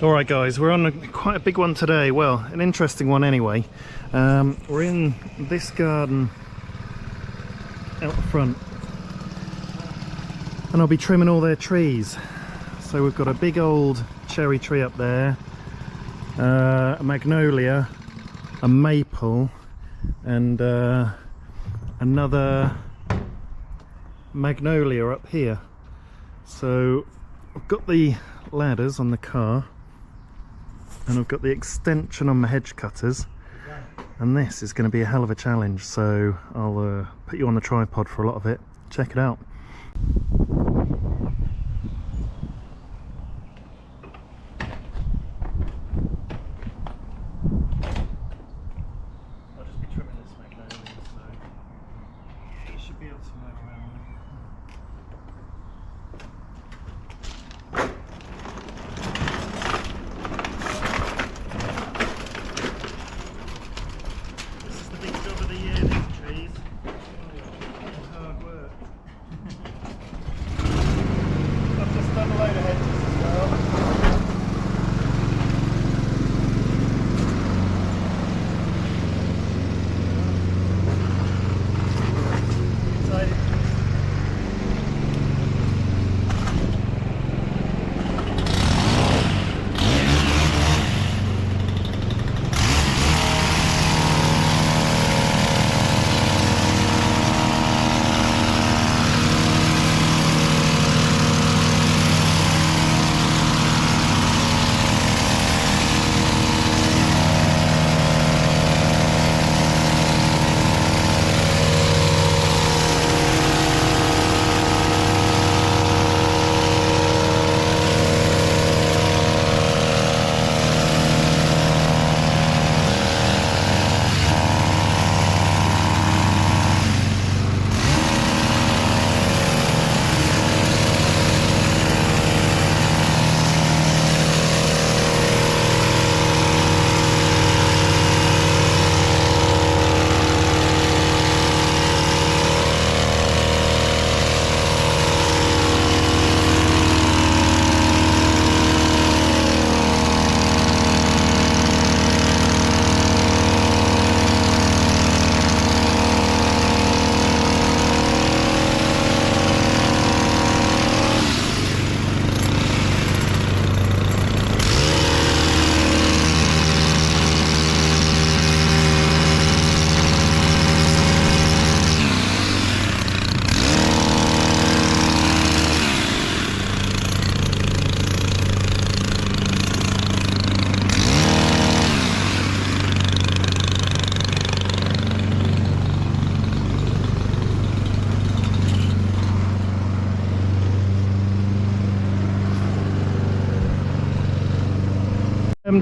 Alright guys, we're on quite a big one today. Well, an interesting one anyway. We're in this garden out the front and I'll be trimming all their trees. So we've got a big old cherry tree up there, a magnolia, a maple and another magnolia up here. So I've got the ladders on the car and I've got the extension on my hedge cutters, and this is going to be a hell of a challenge, so I'll put you on the tripod for a lot of it. Check it out. I'll just be trimming this magnolia, so it should be able to mow around.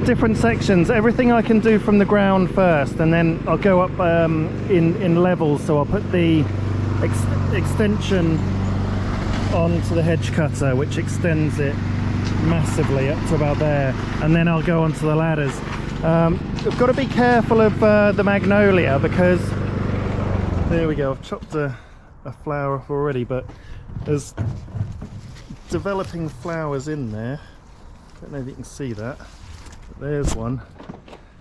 Different sections, everything I can do from the ground first, and then I'll go up in levels. So I'll put the extension onto the hedge cutter, which extends it massively up to about there, and then I'll go onto the ladders. I've got to be careful of the magnolia, because there we go, I've chopped a flower off already, but there's developing flowers in there. Don't know if you can see that. There's one,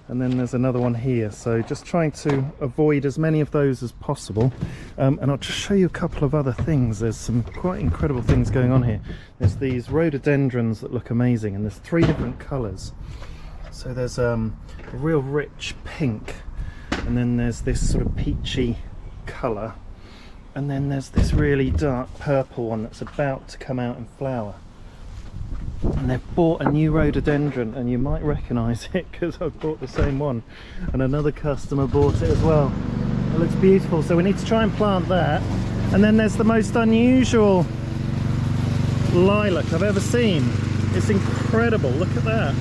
and then there's another one here, so just trying to avoid as many of those as possible. And I'll just show you a couple of other things. There's some quite incredible things going on here. There's these rhododendrons that look amazing, and there's 3 different colours. So there's a real rich pink, and then there's this sort of peachy colour, and then there's this really dark purple one that's about to come out in flower. And they've bought a new rhododendron, and you might recognise it because I've bought the same one, and another customer bought it as well. It looks beautiful, so we need to try and plant that. And then there's the most unusual lilac I've ever seen. It's incredible, look at that.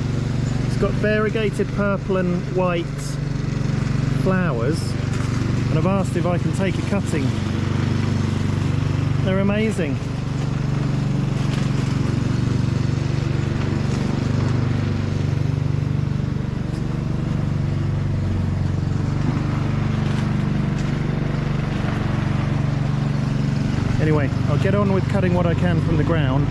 It's got variegated purple and white flowers, and I've asked if I can take a cutting. They're amazing. Anyway, I'll get on with cutting what I can from the ground.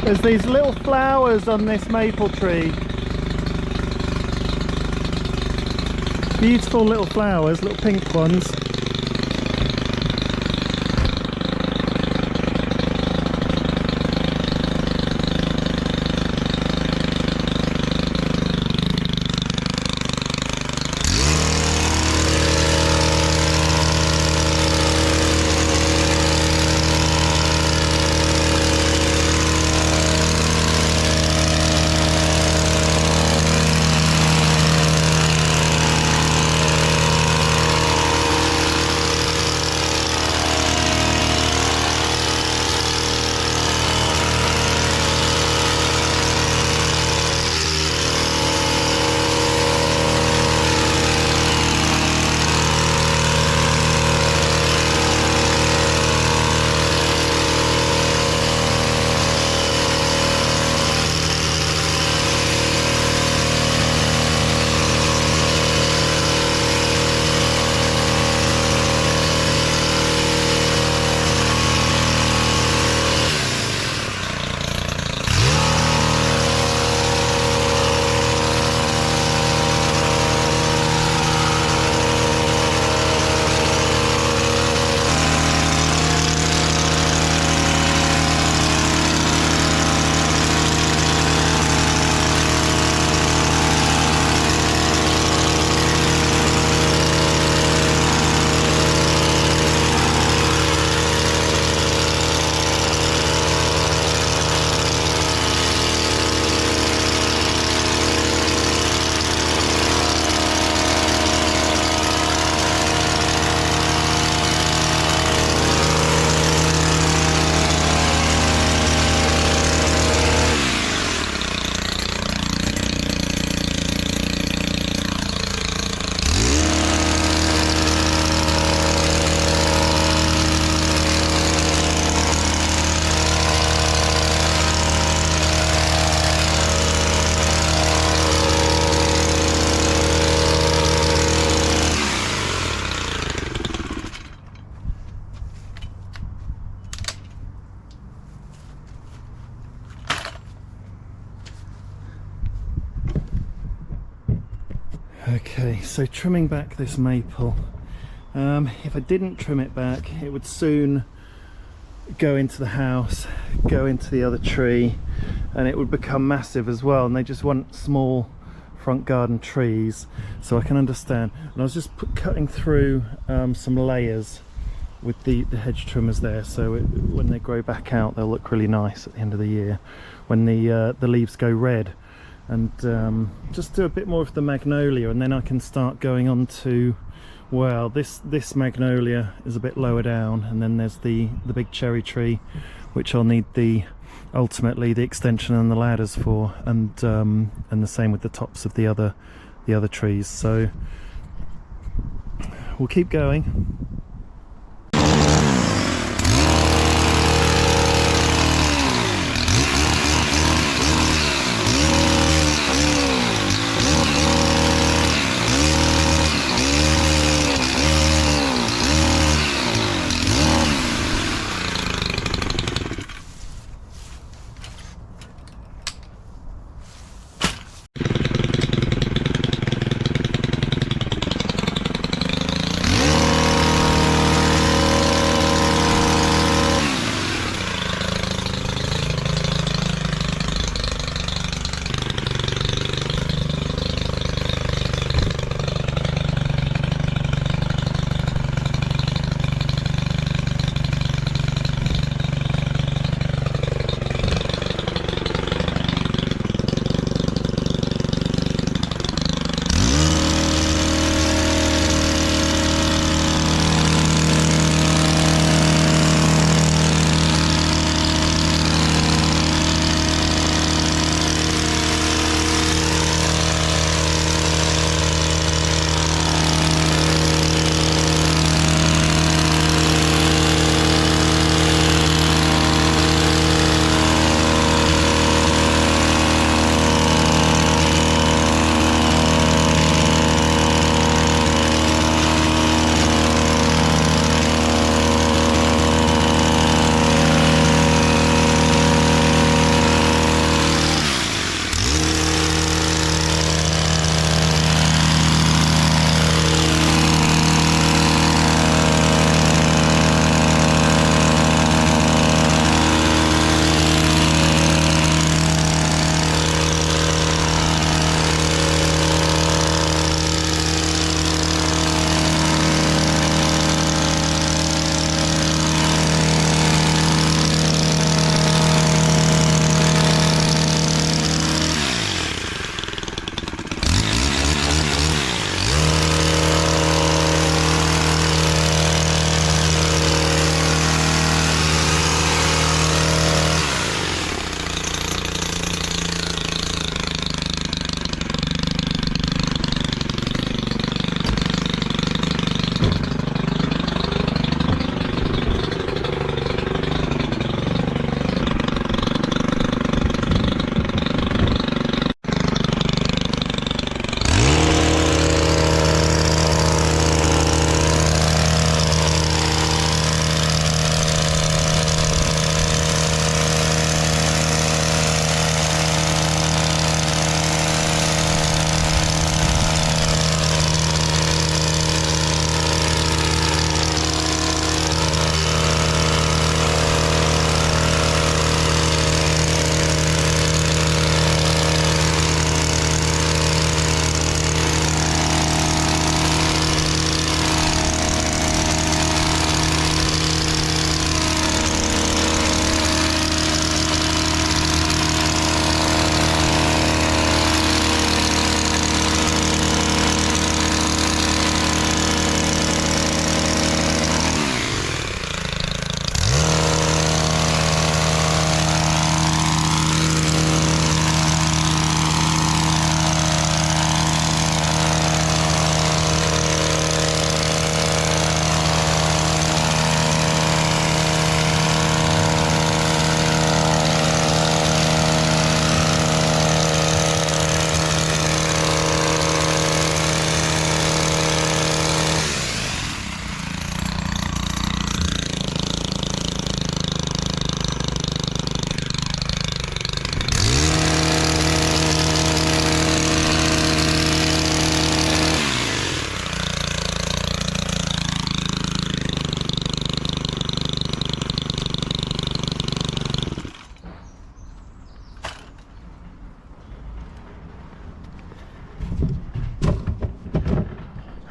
There's these little flowers on this maple tree. Beautiful little flowers, little pink ones. Okay, so trimming back this maple. If I didn't trim it back, it would soon go into the house, go into the other tree, and it would become massive as well. And they just want small front garden trees, so I can understand. And I was just cutting through some layers with the hedge trimmers there, so when they grow back out, they'll look really nice at the end of the year when the leaves go red. And just do a bit more of the magnolia, and then I can start going on to, well, this magnolia is a bit lower down, and then there's the big cherry tree, which I'll need ultimately the extension and the ladders for, and the same with the tops of the other trees. So we'll keep going.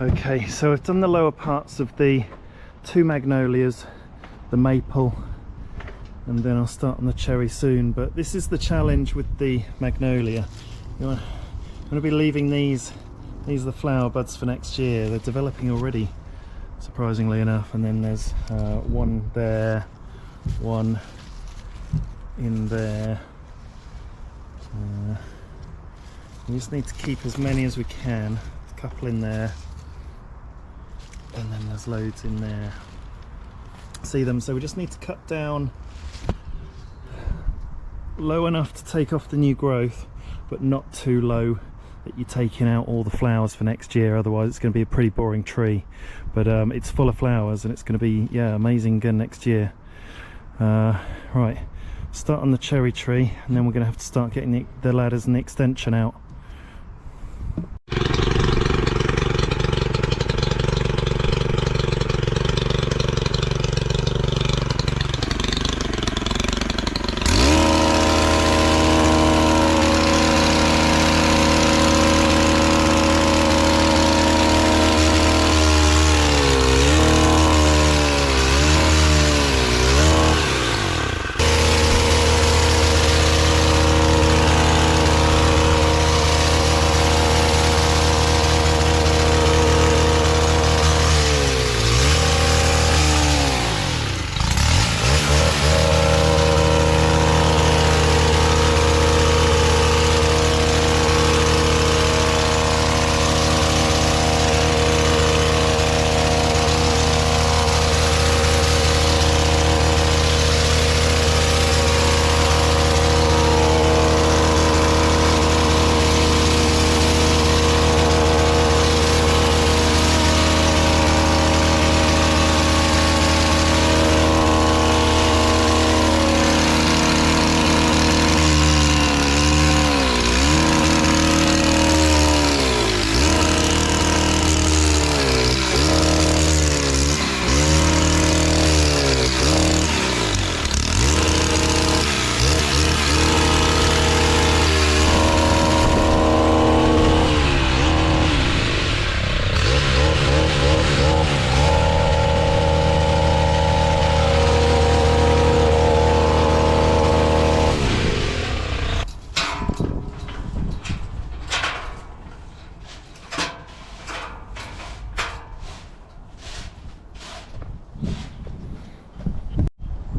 Okay, so I've done the lower parts of the 2 magnolias, the maple, and then I'll start on the cherry soon. But this is the challenge with the magnolia. I'm going to be leaving these are the flower buds for next year. They're developing already, surprisingly enough. And then there's one there, one in there. We just need to keep as many as we can. A couple in there, and then there's loads in there. See them? So we just need to cut down low enough to take off the new growth, but not too low that you're taking out all the flowers for next year. Otherwise it's going to be a pretty boring tree. But it's full of flowers and it's going to be, yeah, amazing again next year. Right, start on the cherry tree, and then we're going to have to start getting the ladders and the extension out.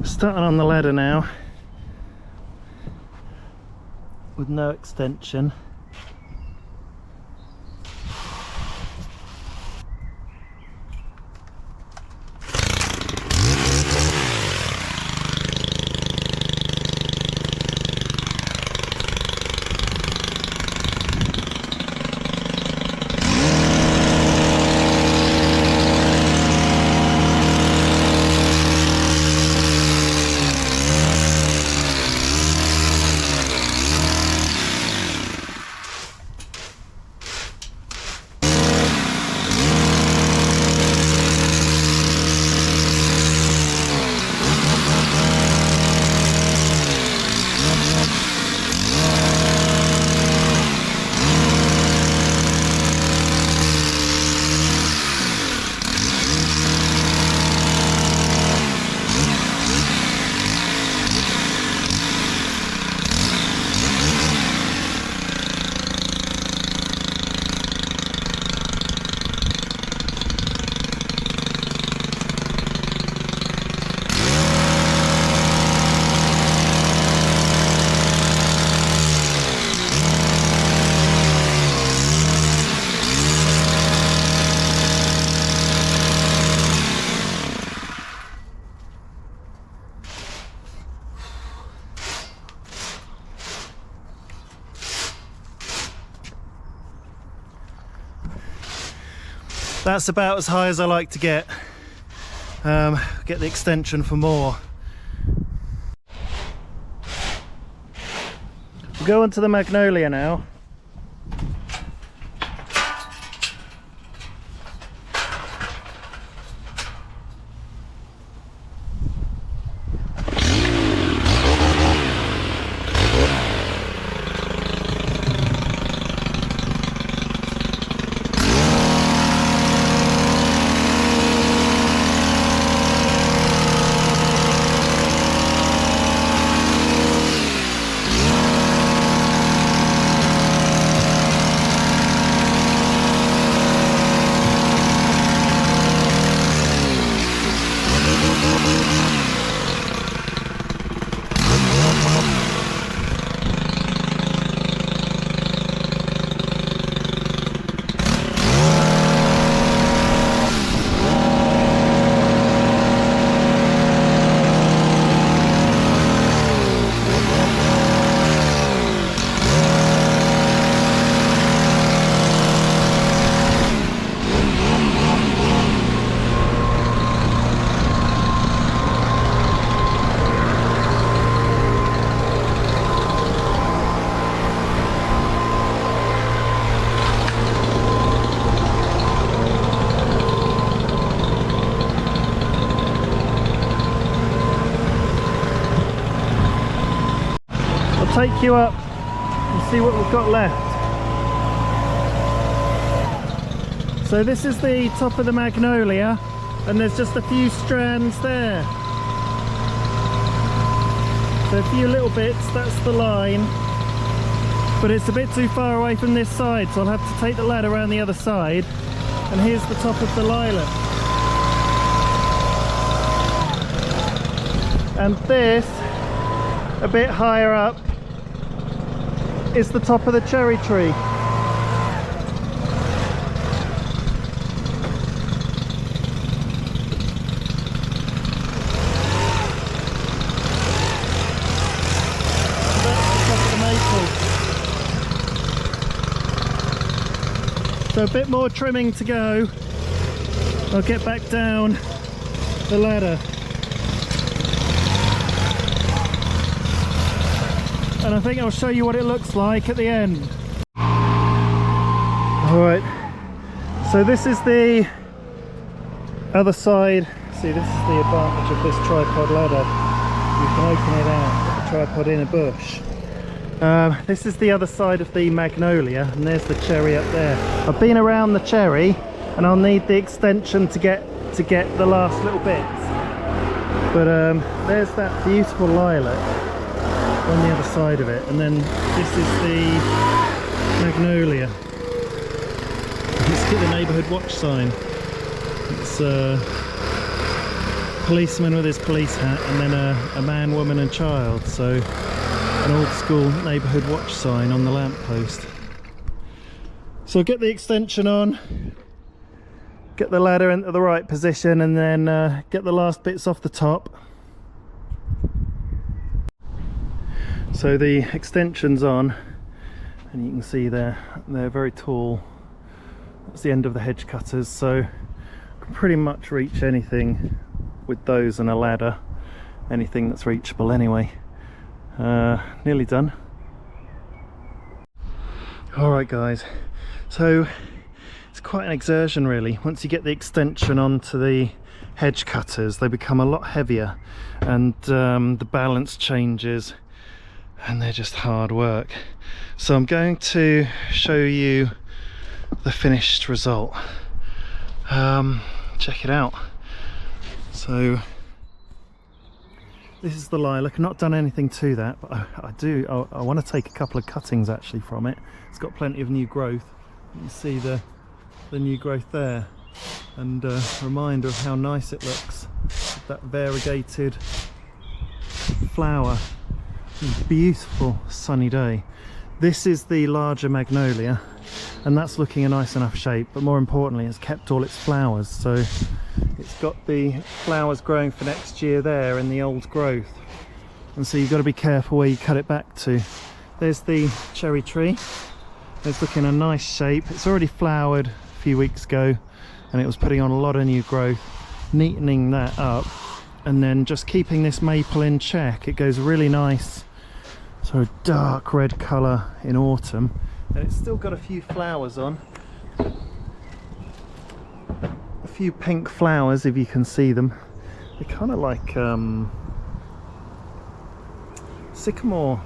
Starting on the ladder now with no extension. That's about as high as I like to get. Get the extension for more. We'll go on to the magnolia now. I'll take you up and see what we've got left. So this is the top of the magnolia, and there's just a few strands there. So a few little bits, that's the line. But it's a bit too far away from this side, so I'll have to take the ladder around the other side. And here's the top of the lilac. And this, a bit higher up, is the top of the cherry tree. So a bit more trimming to go. I'll get back down the ladder. And I think I'll show you what it looks like at the end. Alright, so this is the other side. See, this is the advantage of this tripod ladder. You can open it out, put the tripod in a bush. This is the other side of the magnolia, and there's the cherry up there. I've been around the cherry, and I'll need the extension to get the last little bits. But there's that beautiful lilac on the other side of it, and then this is the magnolia. Let's get the neighbourhood watch sign. It's a policeman with his police hat, and then a man, woman and child. So an old school neighbourhood watch sign on the lamppost. So get the extension on, get the ladder into the right position, and then get the last bits off the top. So the extension's on, and you can see they're very tall. That's the end of the hedge cutters, so you can pretty much reach anything with those and a ladder, anything that's reachable anyway. Nearly done. Alright guys, so it's quite an exertion really. Once you get the extension onto the hedge cutters, they become a lot heavier, and the balance changes, and they're just hard work. So I'm going to show you the finished result. Check it out. So this is the lilac. I've not done anything to that, but I want to take a couple of cuttings actually from it. It's got plenty of new growth. You can see the new growth there, and a reminder of how nice it looks. That variegated flower. Beautiful sunny day. This is the larger magnolia, and that's looking a nice enough shape, but more importantly it's kept all its flowers, so it's got the flowers growing for next year there in the old growth. And so you've got to be careful where you cut it back to. There's the cherry tree. It's looking a nice shape. It's already flowered a few weeks ago, and it was putting on a lot of new growth. Neatening that up, and then just keeping this maple in check. It goes really nice, sort of dark red colour in autumn, and it's still got a few flowers on. A few pink flowers, if you can see them. They're kind of like sycamore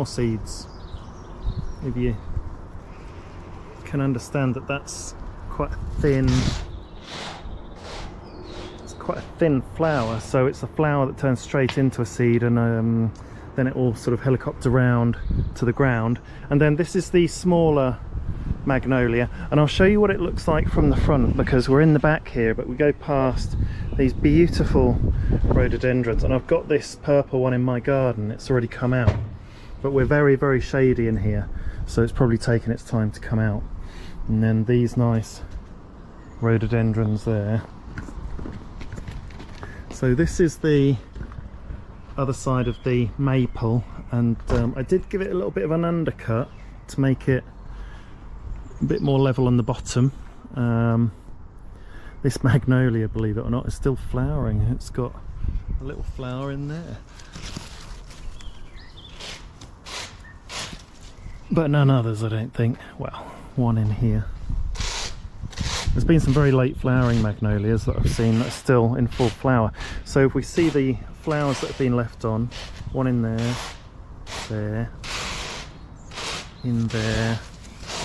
seeds, if you can understand that. That's quite a thin, quite a thin flower, so it's a flower that turns straight into a seed, and then it will sort of helicopter round to the ground. And then this is the smaller magnolia, and I'll show you what it looks like from the front, because we're in the back here, but we go past these beautiful rhododendrons, and I've got this purple one in my garden. It's already come out, but we're very shady in here, so it's probably taken its time to come out. And then these nice rhododendrons there. So this is the other side of the maple, and I did give it a little bit of an undercut to make it a bit more level on the bottom. This magnolia, believe it or not, is still flowering. It's got a little flower in there, but none others, I don't think. Well, one in here. There's been some very late flowering magnolias that I've seen that's still in full flower. So if we see the flowers that have been left on, one in there, there, in there,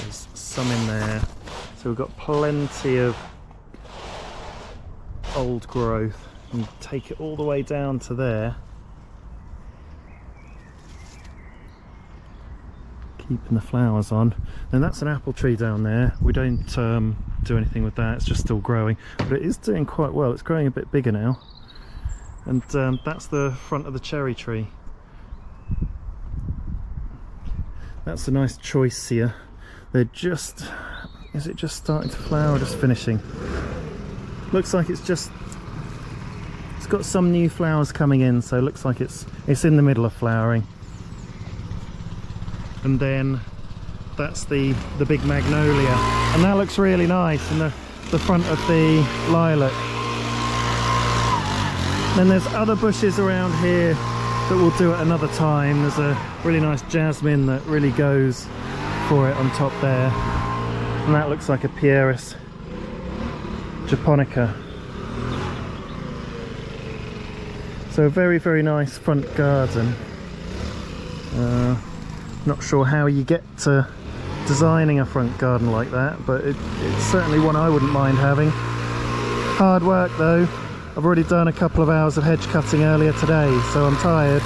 there's some in there. So we've got plenty of old growth, and take it all the way down to there, keeping the flowers on. And that's an apple tree down there. We don't do anything with that, it's just still growing, but it is doing quite well. It's growing a bit bigger now. And that's the front of the cherry tree. That's a nice choice here. They're just, is it just starting to flower or just finishing? Looks like it's got some new flowers coming in, so it looks like it's in the middle of flowering. And then that's the big magnolia, and that looks really nice in the front of the lilac. Then there's other bushes around here that we'll do at another time. There's a really nice jasmine that really goes for it on top there, and that looks like a Pieris japonica. So a very, very nice front garden. Not sure how you get to designing a front garden like that, but it's certainly one I wouldn't mind having. Hard work though. I've already done a couple of hours of hedge cutting earlier today, so I'm tired.